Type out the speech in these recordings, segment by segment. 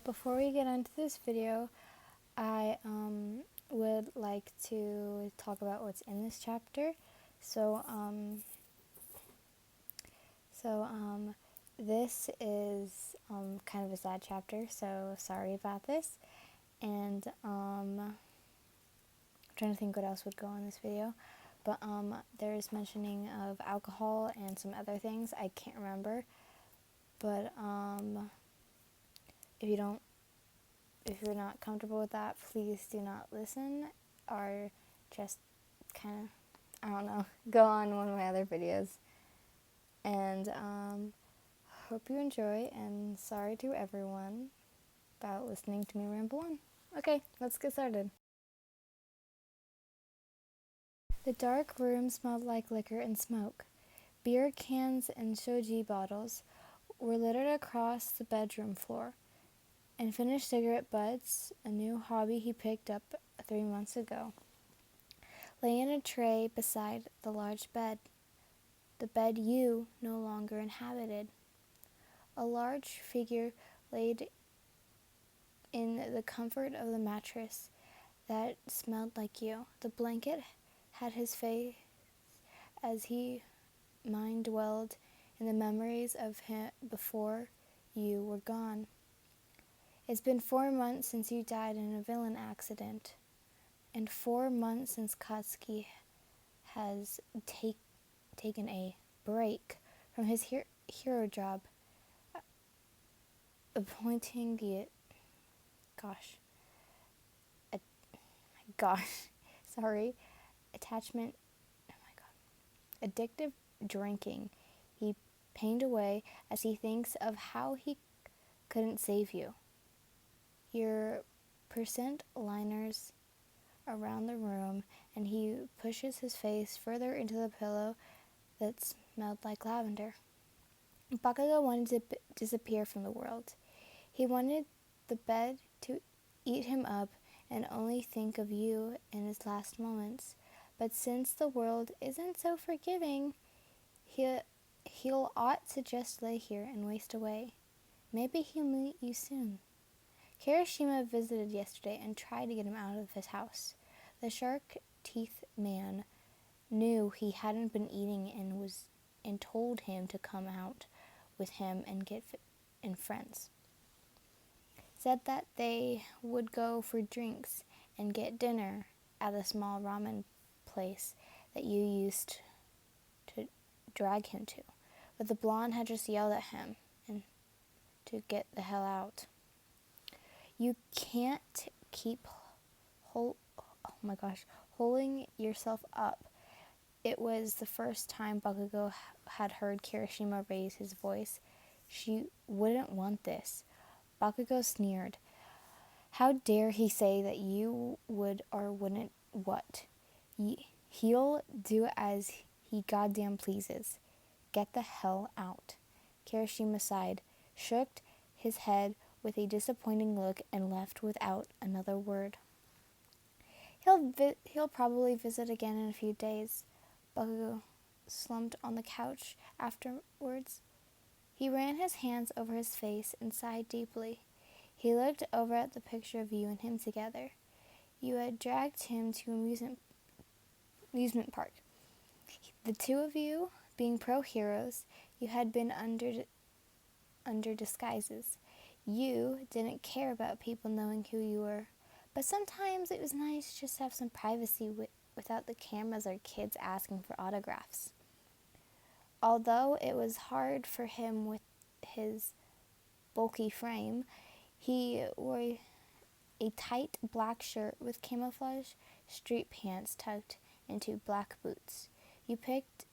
But before we get into this video, I would like to talk about what's in this chapter. So this is kind of a sad chapter, so sorry about this. And I'm trying to think what else would go in this video. But there's mentioning of alcohol and some other things. I can't remember. But if you're not comfortable with that, please do not listen, or just kind of, I don't know, go on one of my other videos. And hope you enjoy, and sorry to everyone about listening to me ramble on. Okay, let's get started. The dark room smelled like liquor and smoke. Beer cans and shoji bottles were littered across the bedroom floor. And finished cigarette butts, a new hobby he picked up 3 months ago, lay in a tray beside the large bed, the bed you no longer inhabited. A large figure laid in the comfort of the mattress that smelled like you. The blanket had his face as he mind dwelled in the memories of him before you were gone. It's been 4 months since you died in a villain accident, and 4 months since Katsuki has taken a break from his hero job, appointing the attachment. Oh my god, addictive drinking. He pained away as he thinks of how he couldn't save you. Your percent liners around the room, and he pushes his face further into the pillow that smelled like lavender. Bakugo wanted to disappear from the world. He wanted the bed to eat him up and only think of you in his last moments. But since the world isn't so forgiving, he'll ought to just lay here and waste away. Maybe he'll meet you soon. Kirishima visited yesterday and tried to get him out of his house. The shark-teeth man knew he hadn't been eating and told him to come out with him and get in friends. Said that they would go for drinks and get dinner at a small ramen place that you used to drag him to. But the blonde had just yelled at him and to get the hell out. You can't keep holding yourself up. It was the first time Bakugo had heard Kirishima raise his voice. She wouldn't want this. Bakugo sneered. How dare he say that you would or wouldn't what? He'll do as he goddamn pleases. Get the hell out. Kirishima sighed, shook his head with a disappointing look, and left without another word. He'll probably visit again in a few days. Bakugo slumped on the couch afterwards. He ran his hands over his face and sighed deeply. He looked over at the picture of you and him together. You had dragged him to an amusement park. The two of you, being Proheros, you had been under disguises. You didn't care about people knowing who you were, but sometimes it was nice just to have some privacy without the cameras or kids asking for autographs. Although it was hard for him with his bulky frame, he wore a tight black shirt with camouflage street pants tucked into black boots. You picked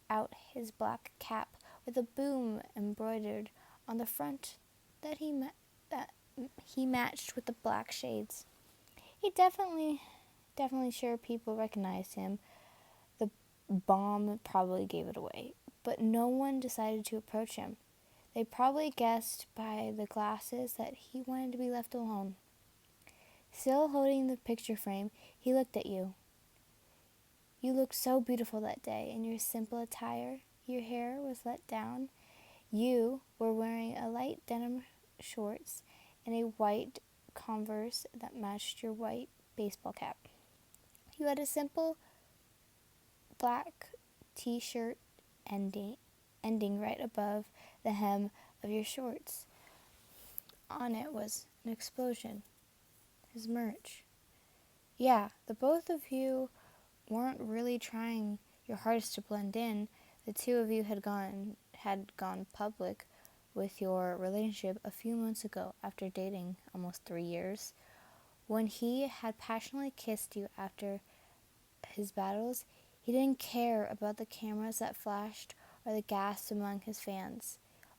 out his black cap with a boom embroidered on the front that he matched with the black shades. He definitely sure people recognized him. The bomb probably gave it away, but no one decided to approach him. They probably guessed by the glasses that he wanted to be left alone. Still holding the picture frame, he looked at you. You looked so beautiful that day in your simple attire. Your hair was let down. You were wearing a light denim shorts and a white Converse that matched your white baseball cap. You had a simple black t-shirt ending right above the hem of your shorts. On it was an explosion. His merch. Yeah, the both of you weren't really trying your hardest to blend in. The two of you had gone public with your relationship a few months ago after dating almost 3 years. When he had passionately kissed you after his battles, he didn't care about the cameras that flashed or the gas among his fans.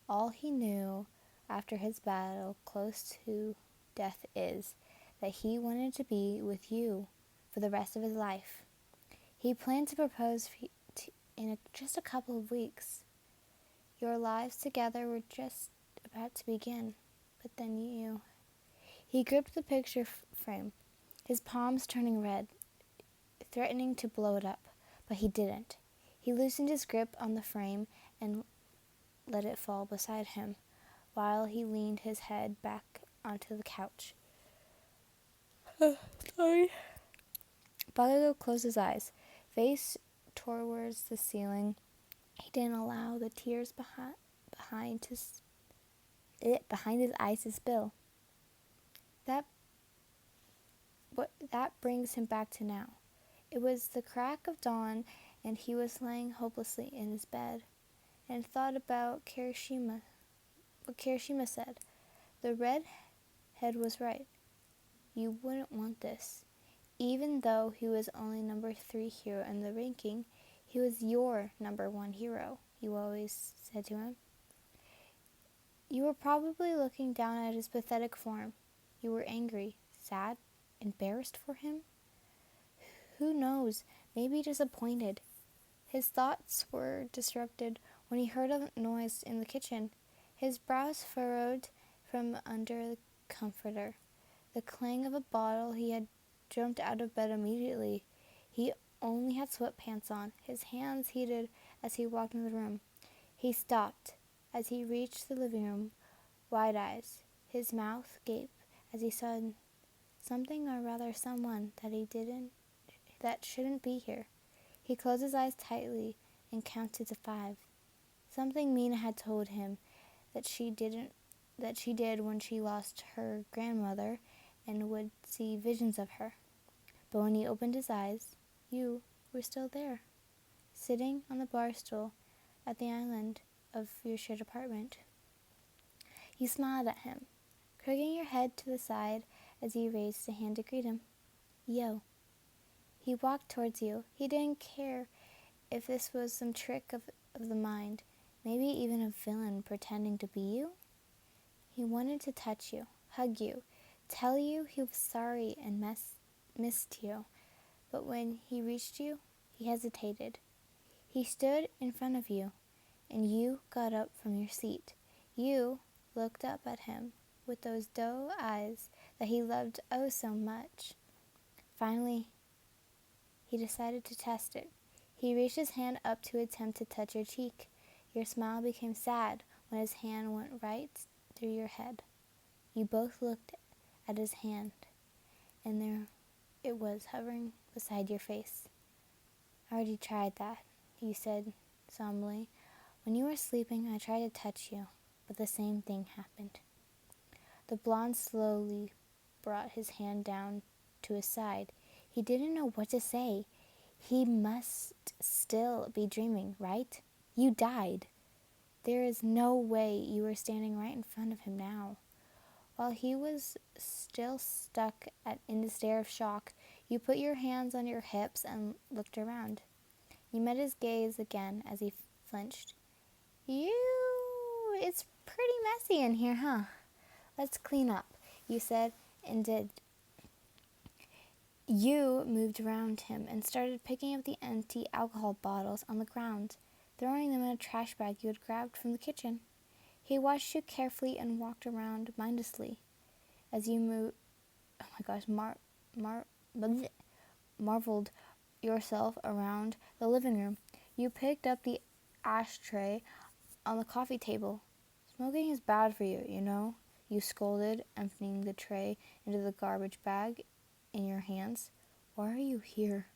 All he knew after his battle close to death is that he wanted to be with you for the rest of his life. He planned to propose in just a couple of weeks. Your lives together were just about to begin, but then He gripped the picture frame, his palms turning red, threatening to blow it up, but he didn't. He loosened his grip on the frame and let it fall beside him, while he leaned his head back onto the couch. Sorry. Bakugo closed his eyes, face towards the ceiling. He didn't allow the tears behind his eyes to spill. That brings him back to now. It was the crack of dawn, and he was laying hopelessly in his bed, and thought about what Kirishima said. The redhead was right. You wouldn't want this. Even though he was only number 3 hero in the ranking, he was your number 1 hero, you always said to him. You were probably looking down at his pathetic form. You were angry, sad, embarrassed for him. Who knows, maybe disappointed. His thoughts were disrupted when he heard a noise in the kitchen. His brows furrowed from under the comforter. The clang of a bottle. He had jumped out of bed immediately. He only had sweatpants on. His hands heated as he walked into the room. He stopped as he reached the living room, wide eyes. His mouth gaped as he saw something, or rather someone, that shouldn't be here. He closed his eyes tightly and counted to 5. Something Mina had told him that she did when she lost her grandmother and would see visions of her. But when he opened his eyes, you were still there, sitting on the bar stool at the island of your shared apartment. You smiled at him, crooking your head to the side as you raised a hand to greet him. Yo. He walked towards you. He didn't care if this was some trick of the mind, maybe even a villain pretending to be you. He wanted to touch you, hug you, tell you he was sorry and missed you. But when he reached you, he hesitated. He stood in front of you, and you got up from your seat. You looked up at him with those doe eyes that he loved oh so much. Finally, he decided to test it. He reached his hand up to attempt to touch your cheek. Your smile became sad when his hand went right through your head. You both looked at his hand, and there it was hovering beside your face. I already tried that, you said somberly. When you were sleeping, I tried to touch you, but the same thing happened. The blonde slowly brought his hand down to his side. He didn't know what to say. He must still be dreaming, right? You died. There is no way you were standing right in front of him now. While he was still stuck in the stare of shock, you put your hands on your hips and looked around. You met his gaze again as he flinched. It's pretty messy in here, huh? Let's clean up, you said, and did. You moved around him and started picking up the empty alcohol bottles on the ground, throwing them in a trash bag you had grabbed from the kitchen. He watched you carefully and walked around mindlessly as you moved. Oh my gosh, marveled yourself around the living room. You picked up the ashtray on the coffee table. Smoking is bad for you, you know, you scolded, emptying the tray into the garbage bag in your hands. Why are you here?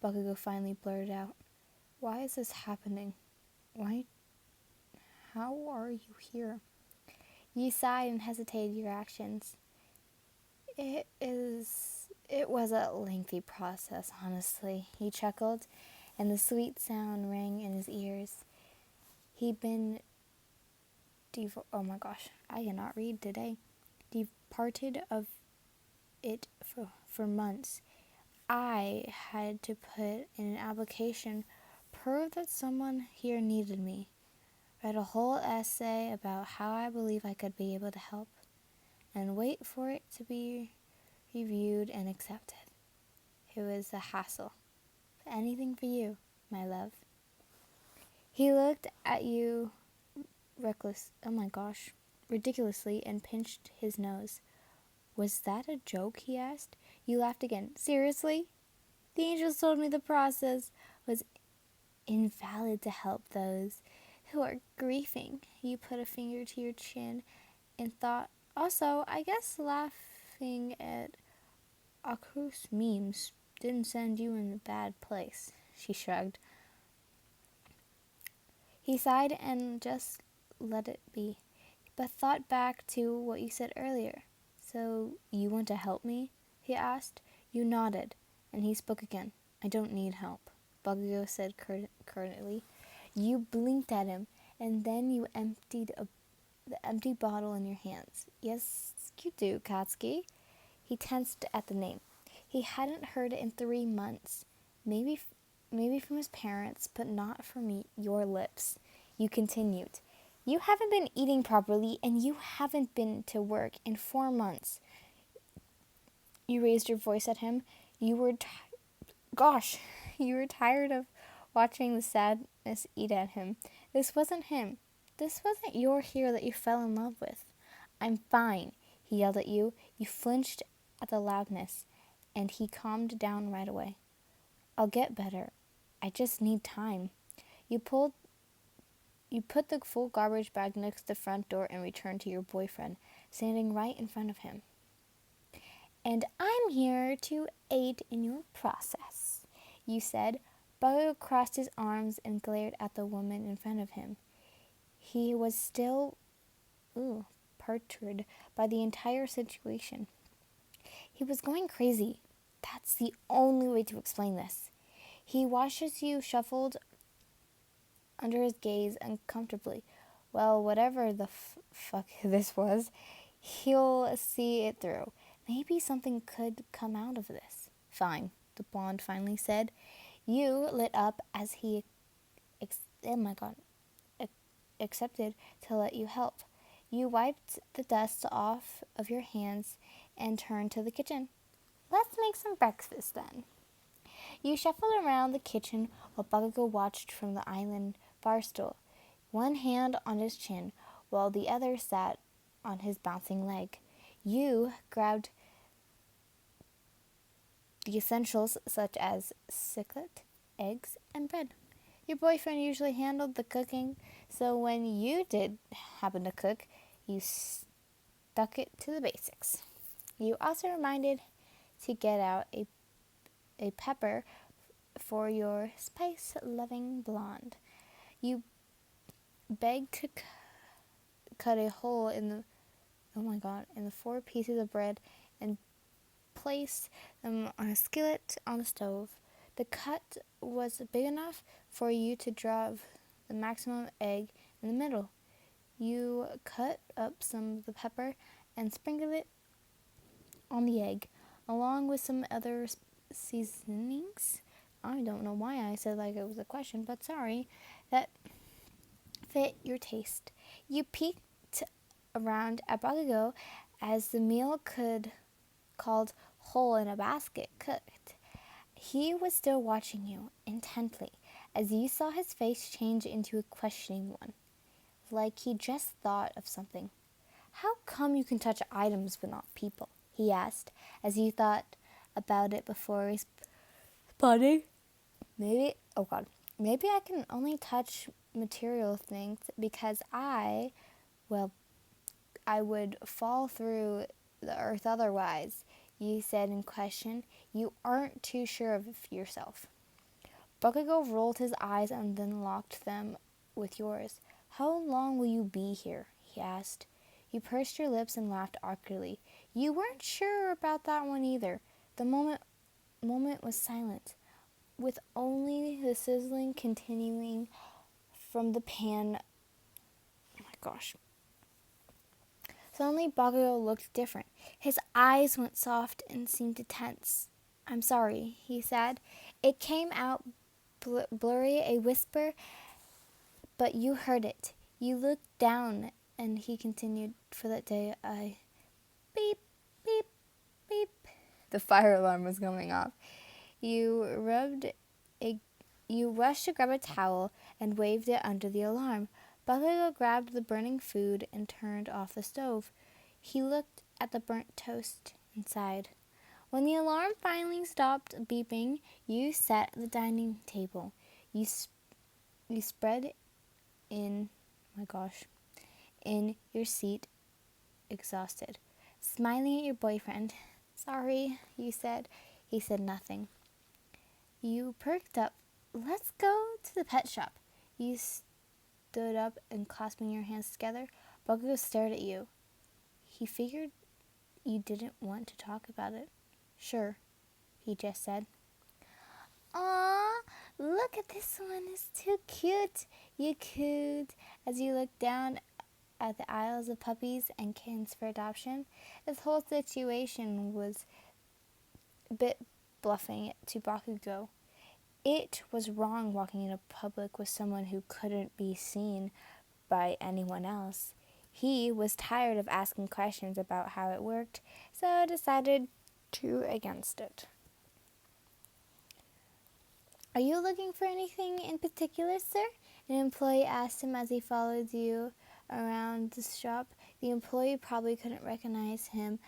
Bakugo finally blurted out. Why is this happening? Why? How are you here? You sighed and hesitated your actions. It was a lengthy process, honestly. He chuckled, and the sweet sound rang in his ears. He'd been oh my gosh, I cannot read today. Departed of it for months. I had to put in an application, prove that someone here needed me. Write a whole essay about how I believe I could be able to help, and wait for it to be reviewed and accepted. It was a hassle. But anything for you, my love. He looked at you ridiculously and pinched his nose. Was that a joke? He asked. You laughed again. Seriously? The angels told me the process was invalid to help those who are grieving. You put a finger to your chin and thought, also, I guess laughing at Aku's memes didn't send you in a bad place. She shrugged. He sighed and just let it be, but thought back to what you said earlier. So, you want to help me? He asked. You nodded, and he spoke again. I don't need help, Bakugo said curtly. You blinked at him, and then you emptied the empty bottle in your hands. Yes, you do, Katsuki. He tensed at the name. He hadn't heard it in 3 months. Maybe from his parents, but not from your lips. You continued. You haven't been eating properly, and you haven't been to work in 4 months. You raised your voice at him. You were tired of watching the sadness eat at him. This wasn't him. This wasn't your hero that you fell in love with. I'm fine, he yelled at you. You flinched at the loudness, and he calmed down right away. I'll get better. I just need time. You put the full garbage bag next to the front door and returned to your boyfriend, standing right in front of him. And I'm here to aid in your process, you said. Bakugo crossed his arms and glared at the woman in front of him. He was still perturbed by the entire situation. He was going crazy. That's the only way to explain this. He watches you shuffled under his gaze uncomfortably. Well, whatever the fuck this was, he'll see it through. Maybe something could come out of this. Fine, the blonde finally said. You lit up as he accepted to let you help. You wiped the dust off of your hands and turned to the kitchen. Let's make some breakfast then. You shuffled around the kitchen while Bakugo watched from the island bar stool, one hand on his chin while the other sat on his bouncing leg. You grabbed the essentials such as citlet, eggs, and bread. Your boyfriend usually handled the cooking, so when you did happen to cook, you stuck it to the basics. You also reminded to get out a pepper for your spice-loving blonde. You begged to cut a hole in the 4 pieces of bread and place them on a skillet on the stove. The cut was big enough for you to drop the maximum egg in the middle. You cut up some of the pepper and sprinkled it on the egg, along with some other seasonings. I don't know why I said like it was a question, but sorry, that fit your taste. You peeked around at Bakugo as the meal called Hole in a Basket cooked. He was still watching you intently as you saw his face change into a questioning one, like he just thought of something. How come you can touch items but not people? He asked as you thought about it before responding. Maybe I can only touch material things because I I would fall through the earth otherwise, you said in question. You aren't too sure of yourself. Bakugo rolled his eyes and then locked them with yours. How long will you be here? He asked. You pursed your lips and laughed awkwardly. You weren't sure about that one either. The moment was silent, with only the sizzling continuing from the pan. Oh my gosh. Suddenly, Bakugo looked different. His eyes went soft and seemed to tense. I'm sorry, he said. It came out blurry, a whisper, but you heard it. You looked down, and he continued, for that day I... Beep, beep, beep. The fire alarm was going off. You rushed to grab a towel and waved it under the alarm. Bakugo grabbed the burning food and turned off the stove. He looked at the burnt toast and sighed. When the alarm finally stopped beeping, you sat at the dining table. You spread in, oh my gosh, in your seat, exhausted, smiling at your boyfriend. Sorry, you said. He said nothing. You perked up. Let's go to the pet shop. You stood up and clasping your hands together. Bakugo stared at you. He figured you didn't want to talk about it. Sure, he just said. Aw, look at this one. It's too cute. You cooed as you looked down at the aisles of puppies and kittens for adoption. This whole situation was a bit bluffing to Bakugo. It was wrong walking into public with someone who couldn't be seen by anyone else. He was tired of asking questions about how it worked, so decided against it. Are you looking for anything in particular, sir? An employee asked him as he followed you around the shop. The employee probably couldn't recognize him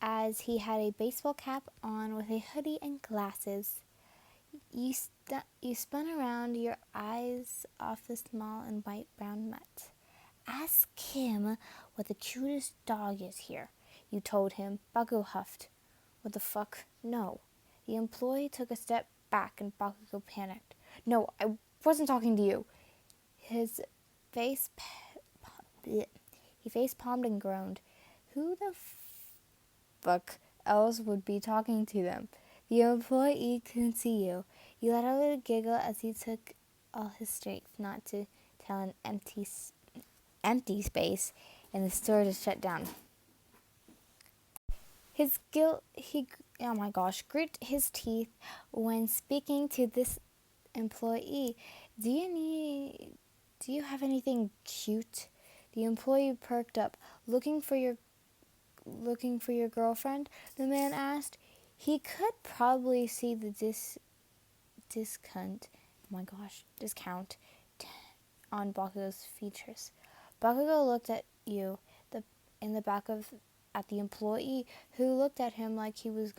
as he had a baseball cap on with a hoodie and glasses. You spun around, your eyes off the small and white brown mutt. Ask him what the cutest dog is here, you told him. Bakugo huffed. What the fuck? No. The employee took a step back and Bakugo panicked. No, I wasn't talking to you. His face palmed and groaned. Who the fuck else would be talking to them? The employee couldn't see you. He let out a giggle as he took all his strength not to tell an empty space and the store to shut down. He grit his teeth when speaking to this employee. Do you have anything cute? The employee perked up. Looking for your girlfriend? The man asked. He could probably see the discount on Bakugo's features. Bakugo looked at you, at the employee, who looked at him like he was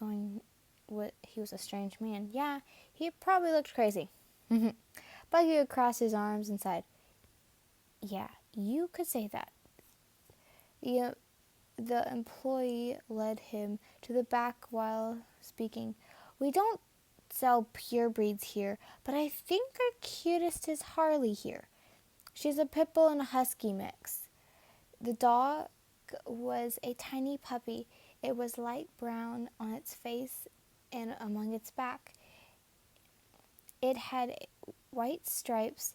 a strange man. Yeah, he probably looked crazy. Bakugo crossed his arms and sighed. Yeah, you could say that. The employee led him to the back while speaking. We don't sell pure breeds here, but I think our cutest is Harley here. She's a pit bull and a husky mix. The dog was a tiny puppy. It was light brown on its face and along its back. It had white stripes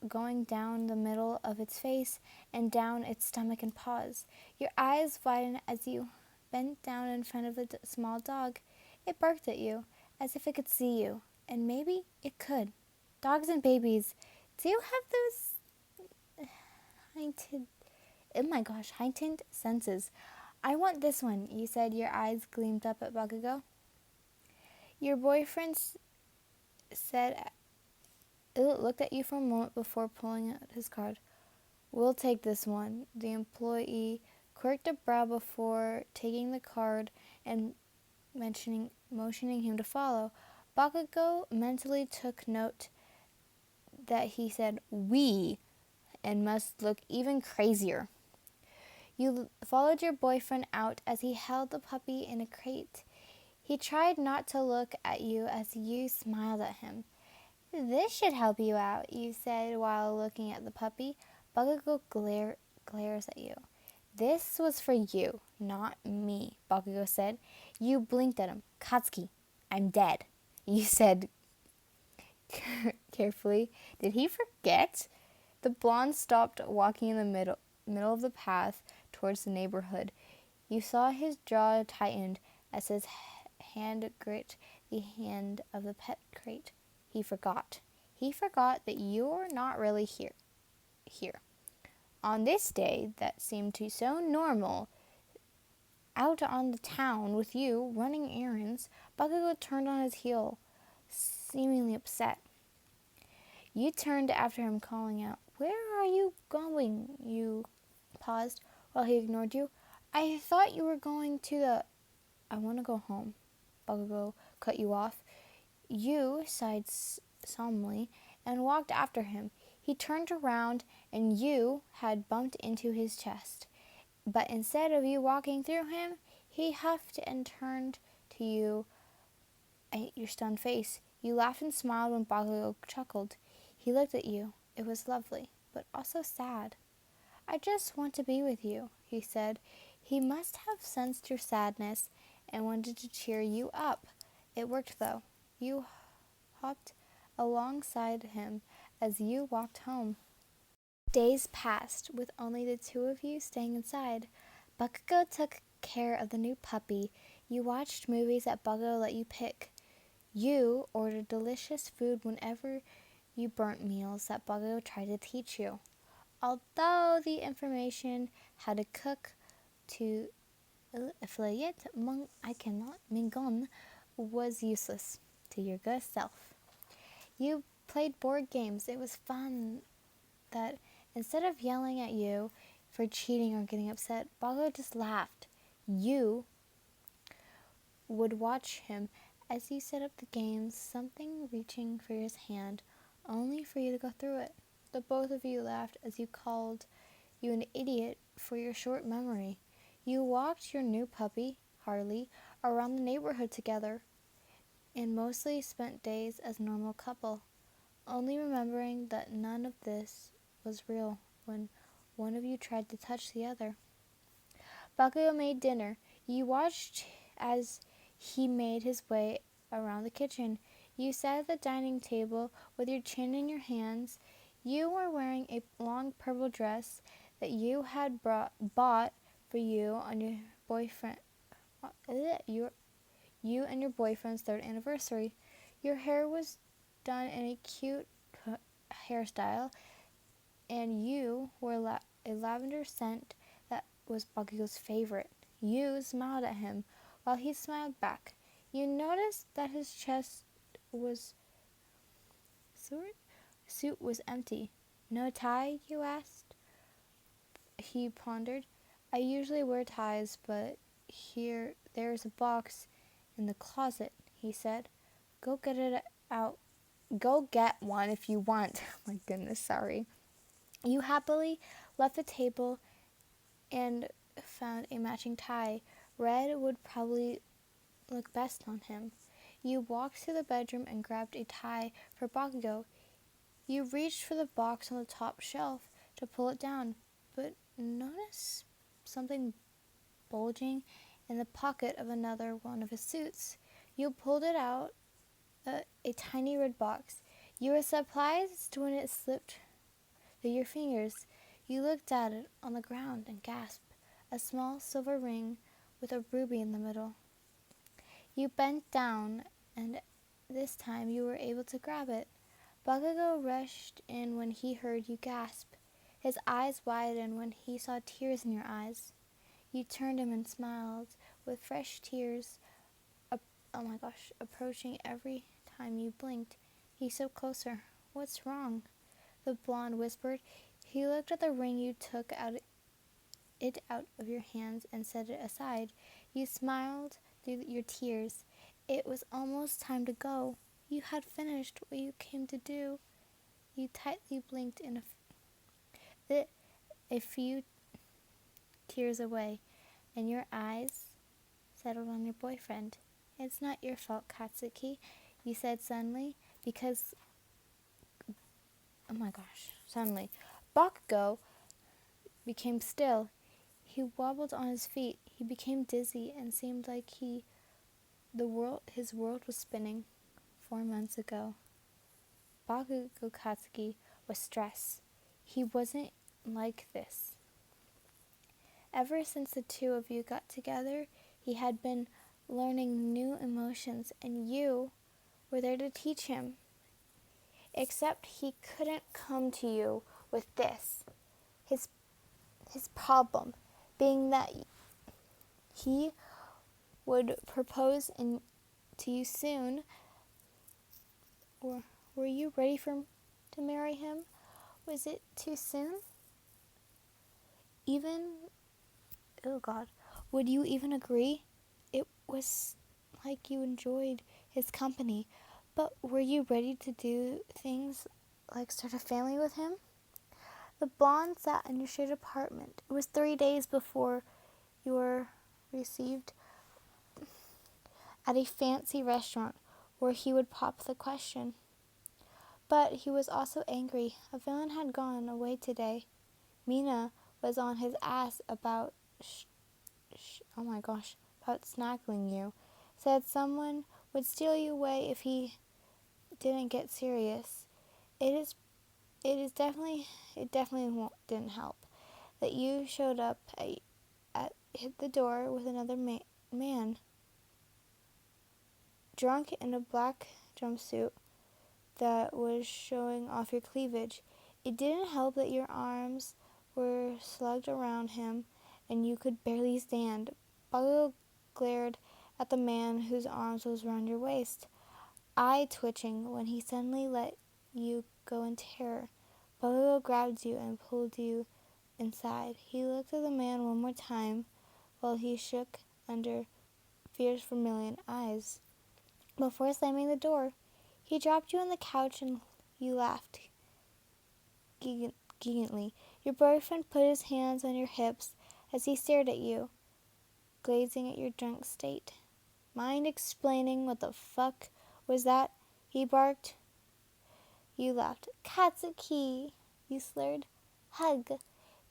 going down the middle of its face and down its stomach and paws. Your eyes widened as you bent down in front of the small dog. It barked at you, as if it could see you, and maybe it could. Dogs and babies, do you have those heightened senses? I want this one, you said. Your eyes gleamed up at Bakugo. Your boyfriend looked at you for a moment before pulling out his card. We'll take this one. The employee quirked a brow before taking the card and motioning him to follow. Bakugo mentally took note that he said "we" and must look even crazier. You followed your boyfriend out as he held the puppy in a crate. He tried not to look at you as you smiled at him. "This should help you out," you said while looking at the puppy. Bakugo glares at you. "This was for you, not me," Bakugo said. You blinked at him. "Katsuki, I'm dead," you said carefully. Did he forget? The blonde stopped walking in the middle of the path towards the neighborhood. You saw his jaw tightened as his hand gripped the hand of the pet crate. He forgot. He forgot that you're not really here. On this day that seemed to so normal, out on the town with you, running errands, Bakugo turned on his heel, seemingly upset. You turned after him, calling out, "Where are you going?" You paused while he ignored you. "I thought you were going to the—" "I want to go home." Bakugo cut you off. You sighed solemnly and walked after him. He turned around and you had bumped into his chest. But instead of you walking through him, he huffed and turned to you at your stunned face. You laughed and smiled when Bakugo chuckled. He looked at you. It was lovely, but also sad. "I just want to be with you," he said. He must have sensed your sadness and wanted to cheer you up. It worked, though. You hopped alongside him as you walked home. Days passed, with only the two of you staying inside. Bakugo took care of the new puppy. You watched movies that Bakugo let you pick. You ordered delicious food whenever you burnt meals that Bakugo tried to teach you. Although the information how to cook to affiliate I cannot mingon was useless to your good self. You played board games. It was fun that instead of yelling at you for cheating or getting upset, Bakugo just laughed. You would watch him as he set up the games, something reaching for his hand, only for you to go through it. The both of you laughed as you called you an idiot for your short memory. You walked your new puppy, Harley, around the neighborhood together, and mostly spent days as a normal couple, only remembering that none of this was real when one of you tried to touch the other. Bakugo made dinner. You watched as he made his way around the kitchen. You sat at the dining table with your chin in your hands. You were wearing a long purple dress that you had bought for you on your boyfriend. You and your boyfriend's 3rd anniversary. Your hair was done in a cute hairstyle, and you wore a lavender scent that was Bakugo's favorite. You smiled at him while he smiled back. You noticed that his suit was empty. "No tie?" you asked. He pondered. "I usually wear ties, but there's a box in the closet," he said. Go get it out. Go get one if you want." My goodness, sorry. You happily left the table and found a matching tie. Red would probably look best on him. You walked to the bedroom and grabbed a tie for Bakugo. You reached for the box on the top shelf to pull it down, but noticed something bulging in the pocket of another one of his suits. You pulled it out, a tiny red box. You were surprised when it slipped through your fingers. You looked at it on the ground and gasped. A small silver ring with a ruby in the middle. You bent down, and this time you were able to grab it. Bakugo rushed in when he heard you gasp. His eyes widened when he saw tears in your eyes. You turned him and smiled, with fresh tears approaching every time you blinked. He stepped closer. "What's wrong?" the blonde whispered. He looked at the ring. You took it out of your hands and set it aside. You smiled through your tears. It was almost time to go. You had finished what you came to do. You tightly blinked in a few tears away, and your eyes settled on your boyfriend. It's not your fault, Katsuki, you said suddenly, because, oh my gosh, suddenly, Bakugo became still. He wobbled on his feet. He became dizzy and seemed like his world was spinning. 4 months ago, Bakugo Katsuki was stressed. He wasn't like this. Ever since the two of you got together, he had been learning new emotions, and you were there to teach him. Except he couldn't come to you with this. His problem being that he would propose to you soon. Or were you ready to marry him? Was it too soon? Oh God, would you even agree? It was like you enjoyed his company, but were you ready to do things like start a family with him? The blonde sat in your shared apartment. It was 3 days before you were received at a fancy restaurant where he would pop the question. But he was also angry. A villain had gone away today. Mina was on his ass about about snaggling you. Said someone would steal you away if he didn't get serious. It definitely didn't help that you showed up hit the door with another man, drunk in a black jumpsuit that was showing off your cleavage. It didn't help that your arms were slugged around him and you could barely stand. Bakugo glared at the man whose arms was around your waist, eye twitching when he suddenly let you go in terror. Bakugo grabbed you and pulled you inside. He looked at the man one more time while he shook under fierce vermilion eyes. Before slamming the door, he dropped you on the couch and you laughed gigantly. Your boyfriend put his hands on your hips as he stared at you, glazing at your drunk state. Mind explaining what the fuck was that? He barked. You laughed. Katsuki, you slurred. Hug.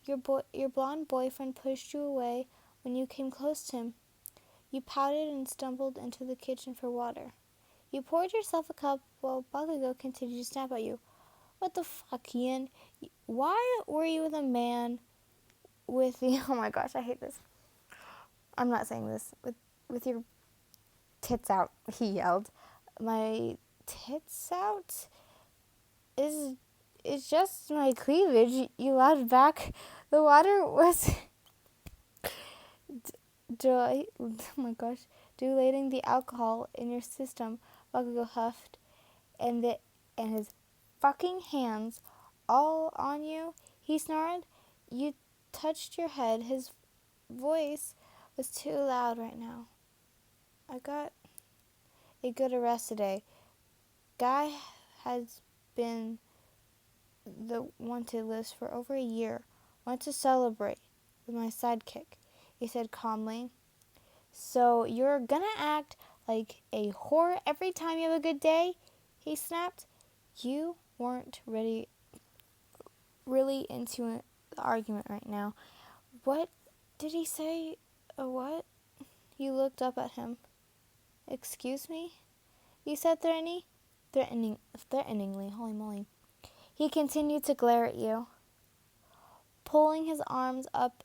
Your blonde boyfriend pushed you away when you came close to him. You pouted and stumbled into the kitchen for water. You poured yourself a cup while Bakugo continued to snap at you. What the fuck, Ian? Why were you with a man with the... Oh my gosh, I hate this. I'm not saying this. With your tits out, he yelled. My tits out? It's just my cleavage, you laughed back. The water was... oh my gosh. Dilating the alcohol in your system, Bakugo huffed. And his fucking hands all on you, he snarled. You touched your head. His voice was too loud right now. I got a good arrest today. Guy has been the wanted list for over a year. Want to celebrate with my sidekick, he said calmly. So you're gonna act like a whore every time you have a good day? He snapped. You weren't really into the argument right now. What did he say? A what? You looked up at him. Excuse me? You said threateningly. Holy moly. He continued to glare at you, pulling his arms up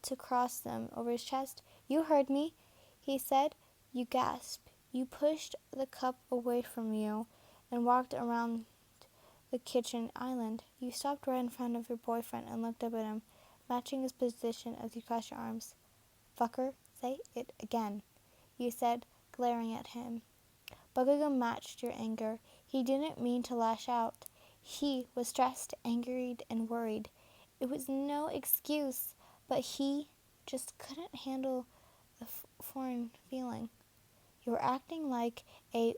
to cross them over his chest. You heard me, he said. You gasped. You pushed the cup away from you and walked around the kitchen island. You stopped right in front of your boyfriend and looked up at him, matching his position as you crossed your arms. Fucker, say it again, you said, glaring at him. Bakugo matched your anger. He didn't mean to lash out. He was stressed, angry, and worried. It was no excuse, but he just couldn't handle the foreign feeling. You were acting like a...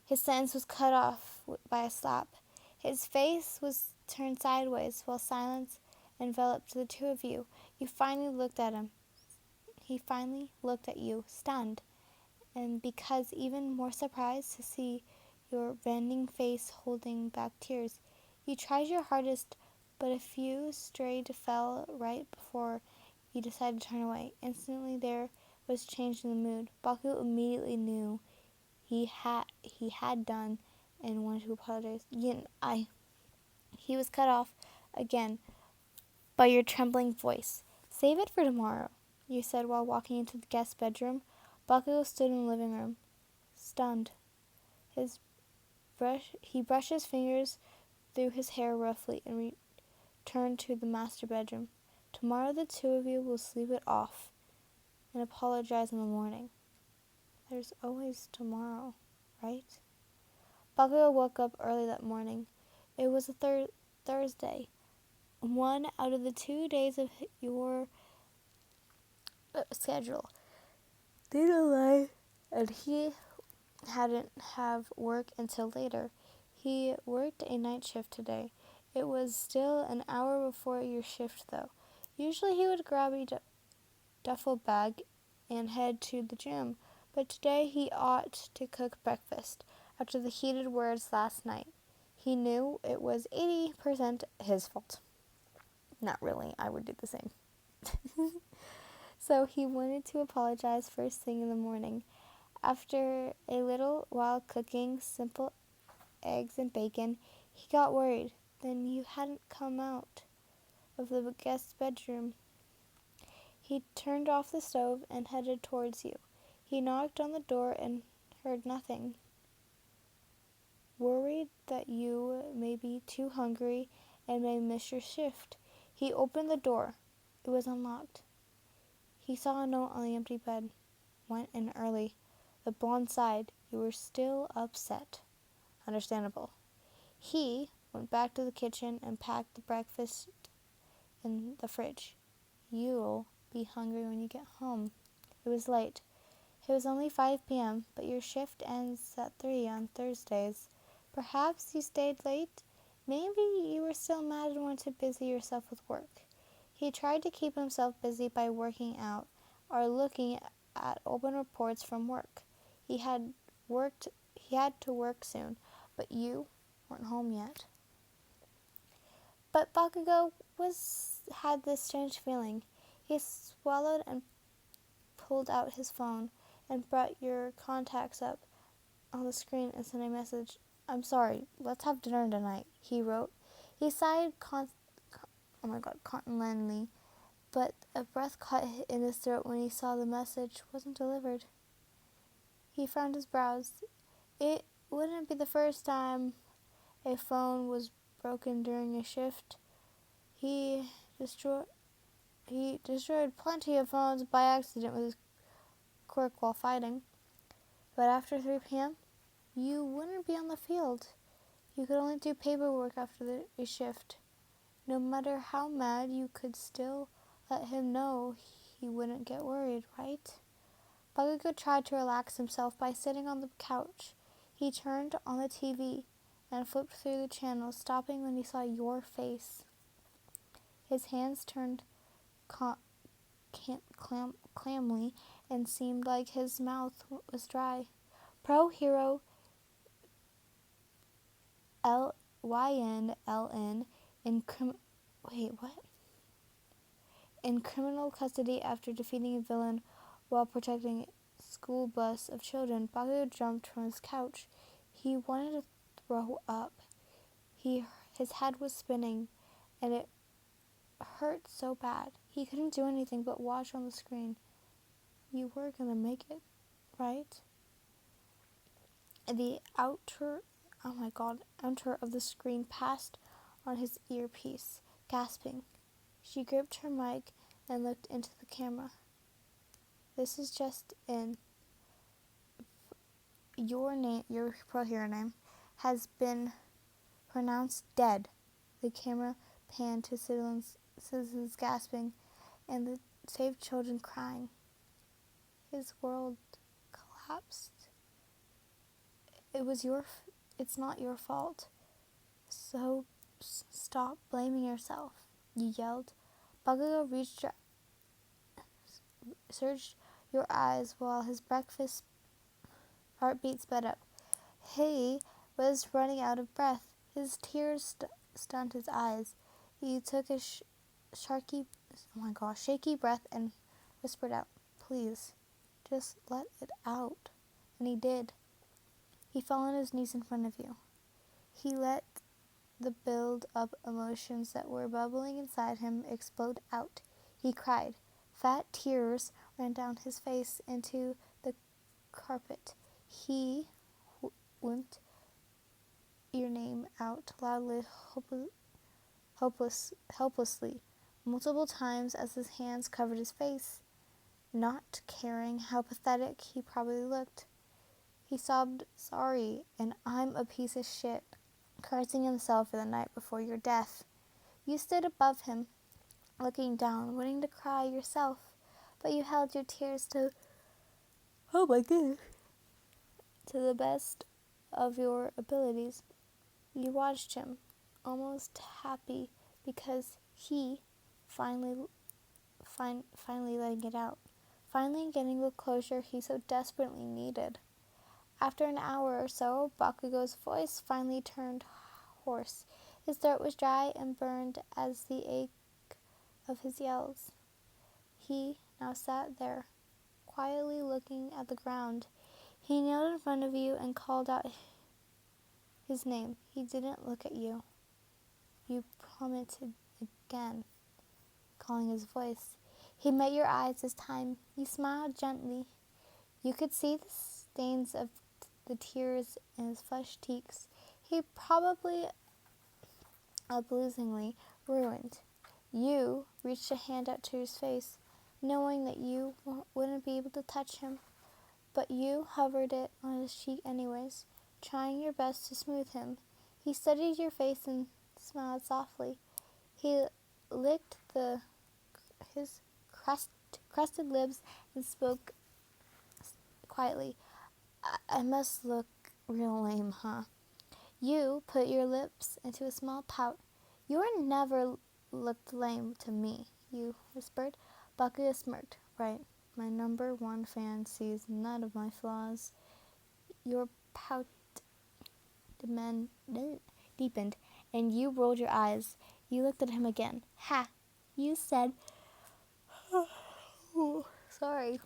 His sentence was cut off by a slap. His face was turned sideways while silence enveloped the two of you. You finally looked at him. He finally looked at you, stunned, and because even more surprised to see your bending face holding back tears. You tried your hardest, but a few strayed fell right before you decided to turn away. Instantly there was change in the mood. Baku immediately knew he had done and wanted to apologize. He was cut off again by your trembling voice. Save it for tomorrow, you said while walking into the guest bedroom. Baku stood in the living room, stunned. He brushed his fingers through his hair roughly and returned to the master bedroom. Tomorrow the two of you will sleep it off and apologize in the morning. There's always tomorrow, right? Bakugo woke up early that morning. It was a Thursday, one out of the 2 days of your schedule. Didn't lie, and he hadn't have work until later. He worked a night shift today. It was still an hour before your shift, though. Usually he would grab a duffel bag and head to the gym, but today he ought to cook breakfast after the heated words last night. He knew it was 80% his fault. Not really, I would do the same. So he wanted to apologize first thing in the morning. After a little while cooking simple eggs and bacon, he got worried. Then you hadn't come out of the guest's bedroom. He turned off the stove and headed towards you. He knocked on the door and heard nothing. Worried that you may be too hungry and may miss your shift, he opened the door. It was unlocked. He saw a note on the empty bed. Went in early. The blonde sighed. You were still upset. Understandable. He went back to the kitchen and packed the breakfast in the fridge. You'll be hungry when you get home. It was late. It was only 5 p.m., but your shift ends at 3 on Thursdays. Perhaps you stayed late. Maybe you were still mad and wanted to busy yourself with work. He tried to keep himself busy by working out or looking at open reports from work. He had to work soon, but you weren't home yet. But Bakugo had this strange feeling. He swallowed and pulled out his phone and brought your contacts up on the screen and sent a message. I'm sorry, let's have dinner tonight, he wrote. He sighed continentally, but a breath caught in his throat when he saw the message wasn't delivered. He frowned his brows. It wouldn't be the first time a phone was broken during a shift. He destroyed plenty of phones by accident with his quirk while fighting. But after 3 p.m., you wouldn't be on the field. You could only do paperwork after a shift. No matter how mad, you could still let him know he wouldn't get worried, right? Bakugo tried to relax himself by sitting on the couch. He turned on the TV and flipped through the channels, stopping when he saw your face. His hands turned clammy and seemed like his mouth was dry. Prohero LYNLN in criminal custody after defeating a villain while protecting a school bus of children. Bakugo jumped from his couch. He wanted to throw up. His head was spinning, and it hurt so bad. He couldn't do anything but watch on the screen. You were gonna make it, right? The outer of the screen passed on his earpiece, gasping. She gripped her mic and looked into the camera. This is just in. Your Prohero name, has been pronounced dead. The camera panned to citizens gasping and the saved children crying. His world collapsed. It's not your fault. So stop blaming yourself, you yelled. Bakugo reached searched your eyes while his breakfast heartbeat sped up. He was running out of breath. His tears stunned his eyes. He took a shaky breath and whispered out, "Please, just let it out." And he did. He fell on his knees in front of you. He let the build-up emotions that were bubbling inside him explode out. He cried. Fat tears ran down his face into the carpet. He whimpered your name out loudly, helplessly, multiple times as his hands covered his face, not caring how pathetic he probably looked. He sobbed, "Sorry, and I'm a piece of shit," cursing himself for the night before your death. You stood above him, looking down, wanting to cry yourself, but you held your tears to the best of your abilities. You watched him, almost happy because he finally letting it out, finally getting the closure he so desperately needed. After an hour or so, Bakugo's voice finally turned hoarse. His throat was dry and burned as the ache of his yells. He now sat there, quietly looking at the ground. He knelt in front of you and called out his name. He didn't look at you. You plummeted again, calling his voice. He met your eyes this time. You smiled gently. You could see the stains of the tears in his flushed cheeks. He probably abusingly ruined. You reached a hand out to his face, knowing that you wouldn't be able to touch him, but you hovered it on his cheek anyways, trying your best to smooth him. He studied your face and smiled softly. He licked his crusted lips and spoke quietly. I must look real lame, huh? You put your lips into a small pout. You never looked lame to me, you whispered. Bakugo smirked. Right, my number one fan sees none of my flaws. Your pout deepened, and you rolled your eyes. You looked at him again. Ha! You said, sorry,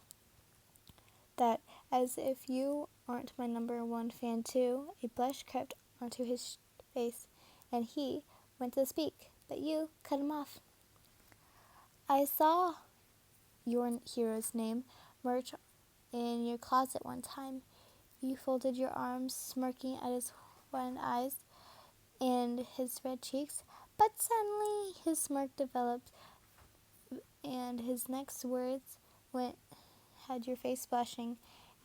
that as if you aren't my number one fan too. A blush crept onto his face, and he went to speak, but you cut him off. I saw your hero's name merch in your closet one time. You folded your arms, smirking at his wide eyes and his red cheeks, but suddenly his smirk developed, and his next words had your face blushing.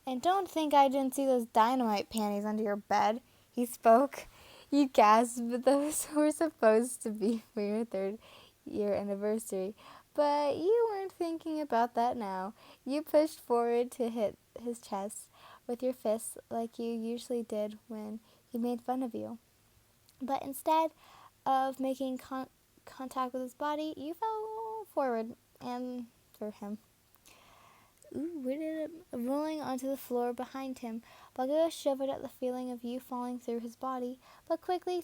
And don't think I didn't see those dynamite panties under your bed, he spoke. You gasped, but those were supposed to be for your 3rd-year anniversary. But you weren't thinking about that now. You pushed forward to hit his chest with your fists like you usually did when he made fun of you. But instead of making contact with his body, you fell forward and through him. Rolling onto the floor behind him. Bakugo shivered at the feeling of you falling through his body, but quickly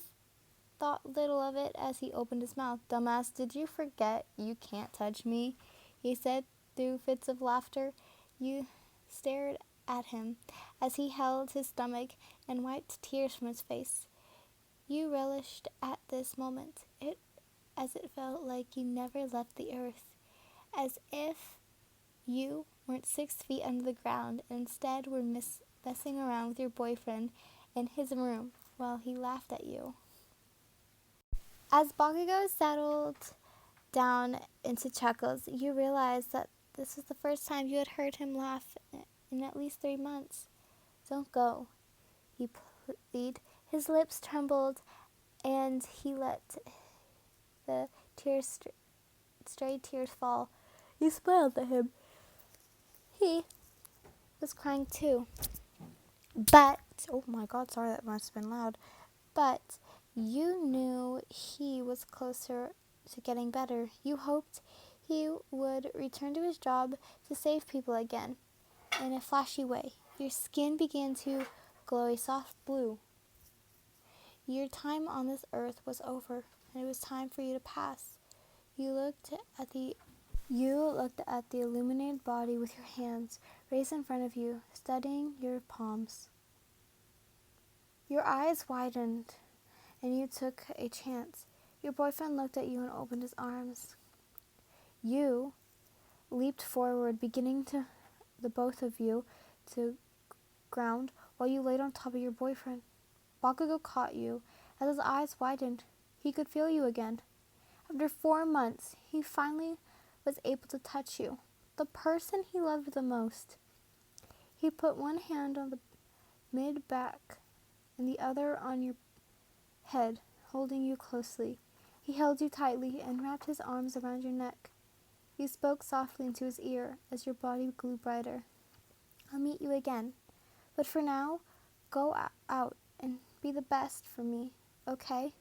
thought little of it as he opened his mouth. Dumbass, did you forget you can't touch me? He said through fits of laughter. You stared at him as he held his stomach and wiped tears from his face. You relished at this moment, as it felt like you never left the earth, as if you weren't 6 feet under the ground and instead were messing around with your boyfriend in his room while he laughed at you. As Bakugo settled down into chuckles, you realized that this was the first time you had heard him laugh in at least 3 months. Don't go, he pleaded. His lips trembled, and he let the stray tears fall. You smiled at him. He was crying too. But, oh my god, sorry, that must have been loud. But you knew he was closer to getting better. You hoped he would return to his job to save people again. In a flashy way, your skin began to glow a soft blue. Your time on this earth was over, and it was time for you to pass. You looked at the illuminated body with your hands raised in front of you, studying your palms. Your eyes widened, and you took a chance. Your boyfriend looked at you and opened his arms. You leaped forward, beginning to the both of you to ground while you laid on top of your boyfriend. Bakugo caught you. As his eyes widened, he could feel you again. After 4 months, he finally was able to touch you, the person he loved the most. He put one hand on the mid-back and the other on your head, holding you closely. He held you tightly and wrapped his arms around your neck. You spoke softly into his ear as your body grew brighter. I'll meet you again, but for now, go out and be the best for me, okay?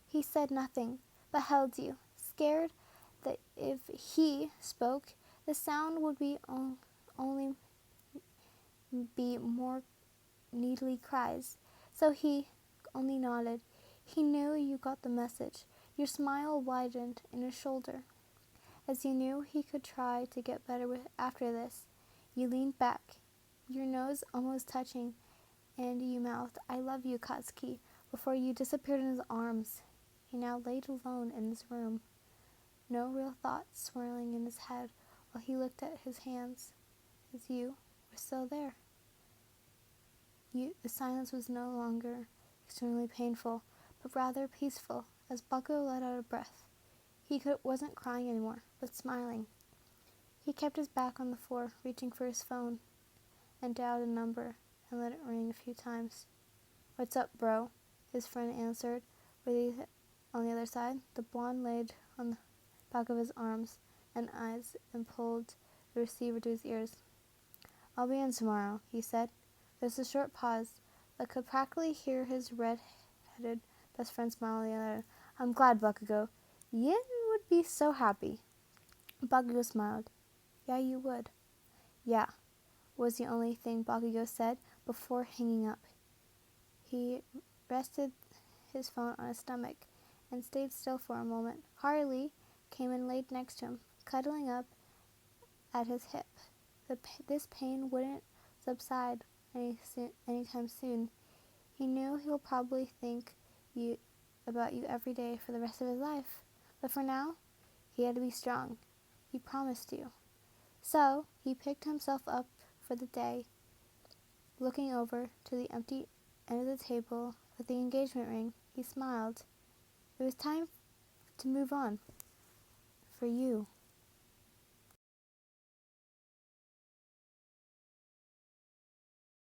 He said nothing, but held you, scared that if he spoke, the sound would be only be more needly cries. So he only nodded. He knew you got the message. Your smile widened in his shoulder. As you knew he could try to get better after this, you leaned back, your nose almost touching, and you mouthed, "I love you, Katsuki," before you disappeared in his arms. He now laid alone in his room, no real thoughts swirling in his head while he looked at his hands, as you were still there. The silence was no longer extremely painful, but rather peaceful, as Bakugo let out a breath. He wasn't crying anymore, but smiling. He kept his back on the floor, reaching for his phone, and dialed a number and let it ring a few times. "What's up, bro?" his friend answered, on the other side. The blonde laid on the back of his arms and eyes and pulled the receiver to his ears. "I'll be in tomorrow," he said. There was a short pause, but could practically hear his red-headed best friend smile on the other. "I'm glad, Bakugo. Yin would be so happy." Bakugo smiled. "Yeah, you would." "Yeah," was the only thing Bakugo said before hanging up. He rested his phone on his stomach and stayed still for a moment. Harley came and laid next to him, cuddling up at his hip. This pain wouldn't subside anytime soon. He knew he'll probably think about you every day for the rest of his life. But for now, he had to be strong. He promised you. So he picked himself up for the day, looking over to the empty end of the table with the engagement ring. He smiled. It was time to move on. For you.